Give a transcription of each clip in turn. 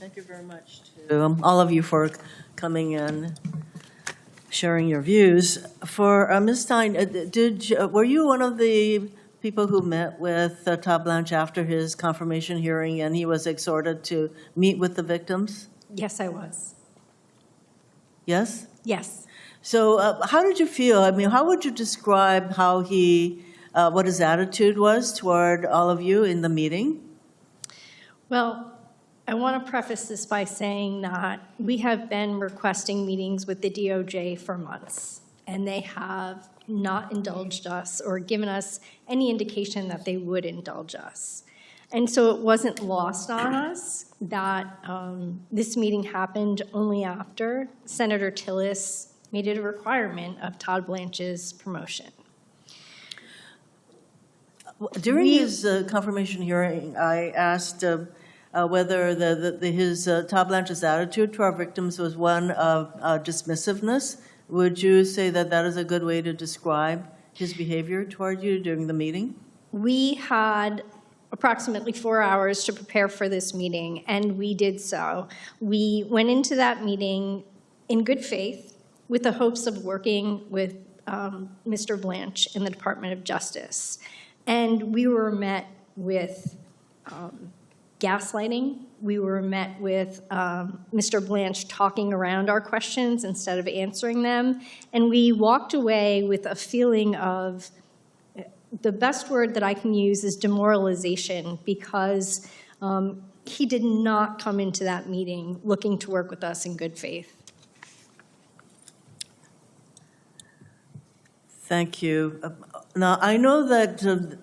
Thank you very much to all of you for coming and sharing your views. For Ms. Stein, were you one of the people who met with Todd Blanche after his confirmation hearing and he was exhorted to meet with the victims? Yes, I was. Yes? Yes. So how did you feel? I mean, how would you describe how what his attitude was toward all of you in the meeting? Well, I want to preface this by saying that we have been requesting meetings with the DOJ for months, and they have not indulged us or given us any indication that they would indulge us. And so it wasn't lost on us that this meeting happened only after Senator Tillis made it a requirement of Todd Blanche's promotion. During his confirmation hearing, I asked whether his Todd Blanche's attitude to our victims was one of dismissiveness. Would you say that that is a good way to describe his behavior toward you during the meeting? We had approximately 4 hours to prepare for this meeting, and we did so. We went into that meeting in good faith with the hopes of working with Mr. Blanche in the Department of Justice. And we were met with gaslighting. We were met with Mr. Blanche talking around our questions instead of answering them. And we walked away with a feeling of, the best word that I can use is demoralization, because he did not come into that meeting looking to work with us in good faith. Thank you. Now, I know that,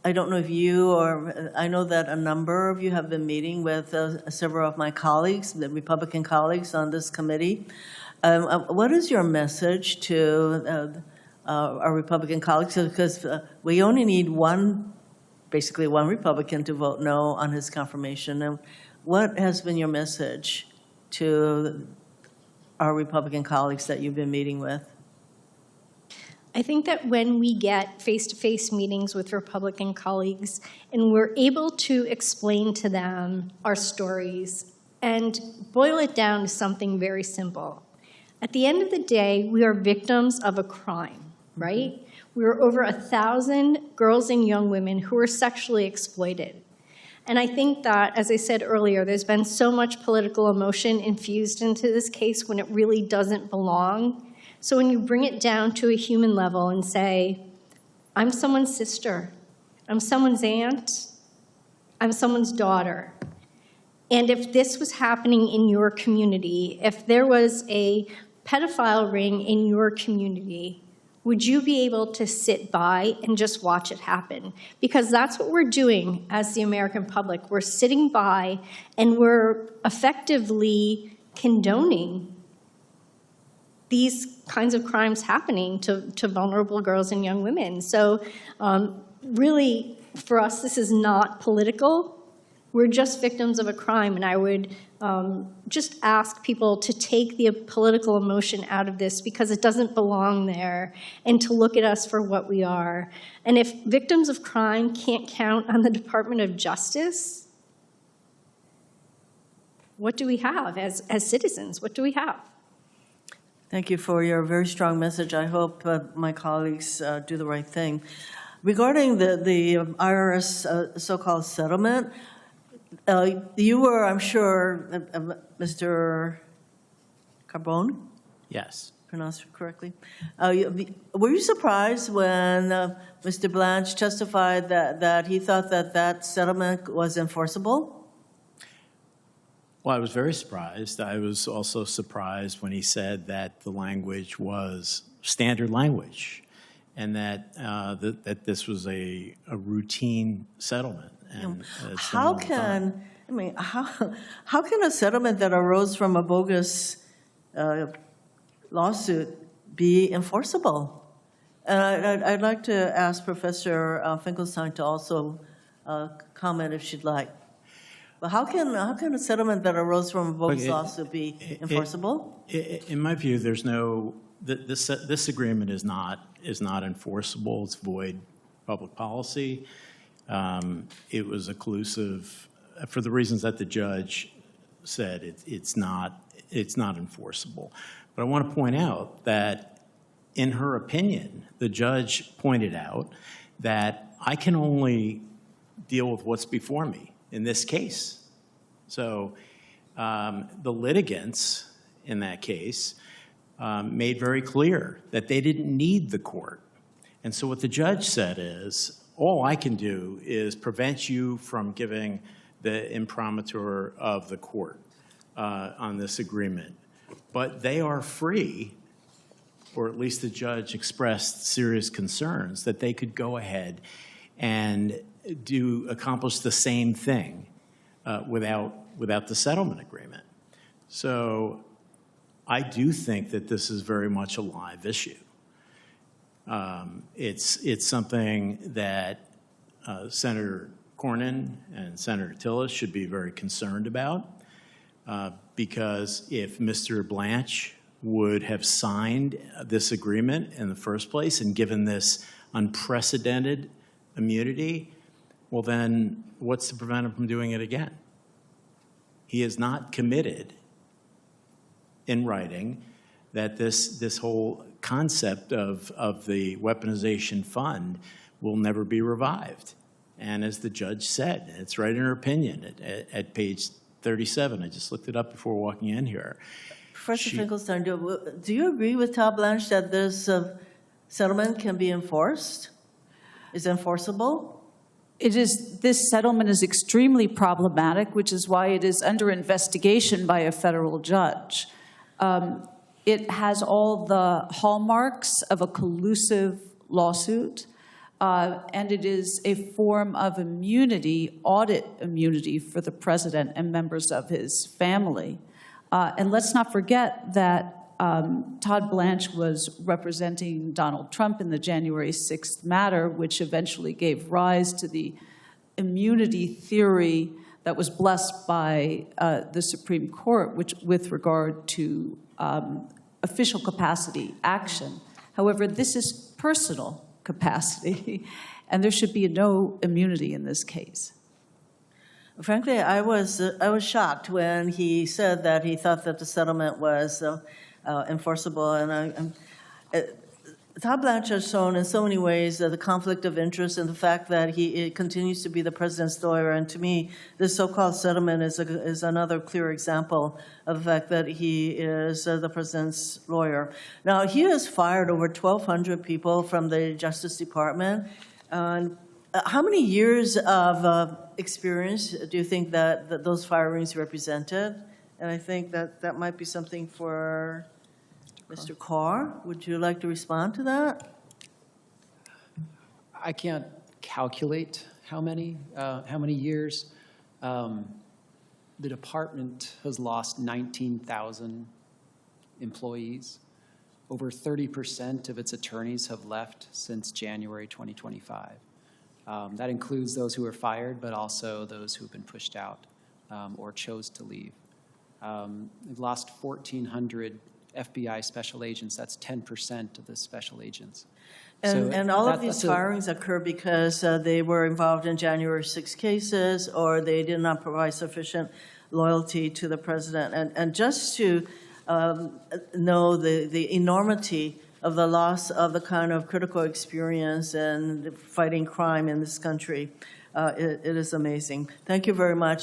I don't know if you or, I know that a number of you have been meeting with several of my colleagues, the Republican colleagues on this committee. What is your message to our Republican colleagues? Because we only need basically one Republican to vote no on his confirmation. And what has been your message to our Republican colleagues that you've been meeting with? I think that when we get face-to-face meetings with Republican colleagues and we're able to explain to them our stories and boil it down to something very simple. At the end of the day, we are victims of a crime, right? Mm-hmm. We are over 1,000 girls and young women who are sexually exploited. And I think that, as I said earlier, there's been so much political emotion infused into this case when it really doesn't belong. So when you bring it down to a human level and say, I'm someone's sister, I'm someone's aunt, I'm someone's daughter, and if this was happening in your community, if there was a pedophile ring in your community, would you be able to sit by and just watch it happen? Because that's what we're doing as the American public. We're sitting by and we're effectively condoning these kinds of crimes happening to vulnerable girls and young women. So really, for us, this is not political. We're just victims of a crime, and I would just ask people to take the political emotion out of this because it doesn't belong there, and to look at us for what we are. And if victims of crime can't count on the Department of Justice, what do we have as citizens? What do we have? Thank you for your very strong message. I hope my colleagues do the right thing. Regarding the IRS so-called settlement, you were, I'm sure, Mr. Carbone? Yes. Pronounced correctly. Were you surprised when Mr. Blanche testified that he thought that settlement was enforceable? Well, I was very surprised. I was also surprised when he said that the language was standard language and that this was a routine settlement. And how can a settlement that arose from a bogus lawsuit be enforceable? I'd like to ask Professor Finkelstein to also comment if she'd like. But how can a settlement that arose from a bogus lawsuit be enforceable? In my view, there's no this agreement is not enforceable. It's void public policy. It was occlusive for the reasons that the judge said it's not enforceable. But I want to point out that in her opinion, the judge pointed out that I can only deal with what's before me in this case. So the litigants in that case made very clear that they didn't need the court. And so what the judge said is, all I can do is prevent you from giving the imprimatur of the court on this agreement. But they are free, or at least the judge expressed serious concerns, that they could go ahead and accomplish the same thing without the settlement agreement. So I do think that this is very much a live issue. It's something that Senator Cornyn and Senator Tillis should be very concerned about, because if Mr. Blanche would have signed this agreement in the first place and given this unprecedented immunity, well then what's to prevent him from doing it again? He is not committed in writing that this whole concept of the weaponization fund will never be revived. And as the judge said, it's right in her opinion at page 37. I just looked it up before walking in here. Professor Finkelstein, do you agree with Todd Blanche that this settlement can be enforced? Is enforceable? This settlement is extremely problematic, which is why it is under investigation by a federal judge. It has all the hallmarks of a collusive lawsuit, and it is a form of immunity, audit immunity, for the president and members of his family. And let's not forget that Todd Blanche was representing Donald Trump in the January 6th matter, which eventually gave rise to the immunity theory that was blessed by the Supreme Court, which with regard to official capacity action. However, this is personal capacity, and there should be no immunity in this case. Frankly, I was shocked when he said that he thought that the settlement was enforceable, and Todd Blanche has shown in so many ways the conflict of interest and the fact that he continues to be the president's lawyer. And to me, this so-called settlement is another clear example of the fact that he is the president's lawyer. Now, he has fired over 1,200 people from the Justice Department. How many years of experience do you think that those firings represented? And I think that might be something for Mr. Carr. Would you like to respond to that? I can't calculate how many years. The department has lost 19,000 employees. Over 30% of its attorneys have left since January 2025. That includes those who were fired, but also those who have been pushed out or chose to leave. We've lost 1,400 FBI special agents. That's 10% of the special agents. And all of these firings occur because they were involved in January 6 cases, or they did not provide sufficient loyalty to the president. And just to know the enormity of the loss of the kind of critical experience and fighting crime in this country, it is amazing. Thank you very much.